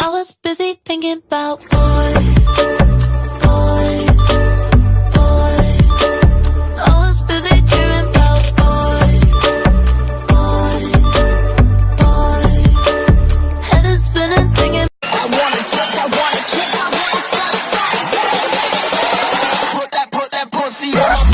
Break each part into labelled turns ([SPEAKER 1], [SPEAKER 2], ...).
[SPEAKER 1] I was busy thinking about boys, boys, boys. I was busy dreaming about boys, boys, boys. Head is spinning thinking I wanna touch, I wanna kiss, I wanna fuck, put that pussy on.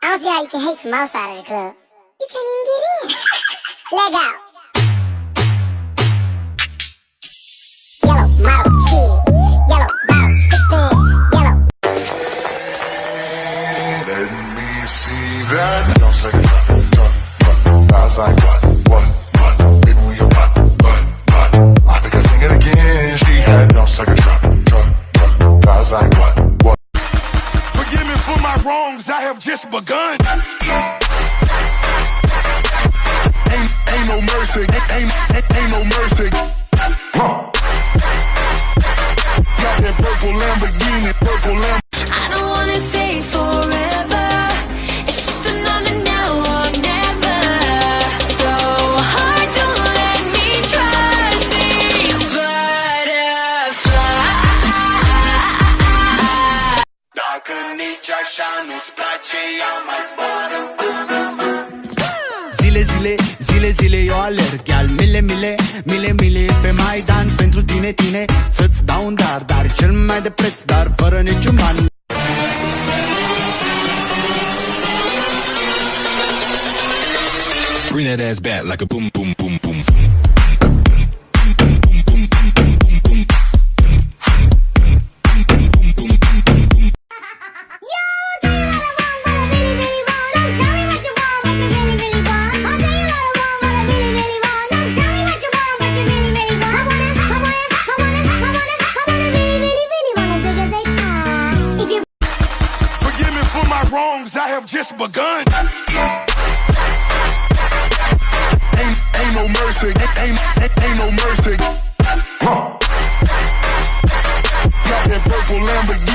[SPEAKER 2] I don't see how you can hate from outside of the club. You can't even get in. Leg out. Yellow model cheese. Yellow bottle sipping. Yellow.
[SPEAKER 3] Let me see that. Don't say what. I was like what? Baby, we a what? I think I sing it again. She had no second drop. I was like what?
[SPEAKER 4] Forgive me for my wrongs, I have just begun. Ain't no mercy, ain't no mercy. Got that purple Lamborghini, purple Lamborghini.
[SPEAKER 1] I don't wanna say forever. It's just another now or never. So hard, don't let me trust these butterflies.
[SPEAKER 5] Dacă nici așa nu-ți place, ia mai zboară.
[SPEAKER 6] Zile, eu alerg iar mile pe Maidan pentru tine, să-ți dau un dar cel mai de preț, dar fără niciun ban.
[SPEAKER 7] Bring that ass back like a boom, boom, boom, boom.
[SPEAKER 4] Wrongs, I have just begun. Ain't no mercy, ain't no mercy. Got that purple Lamborghini.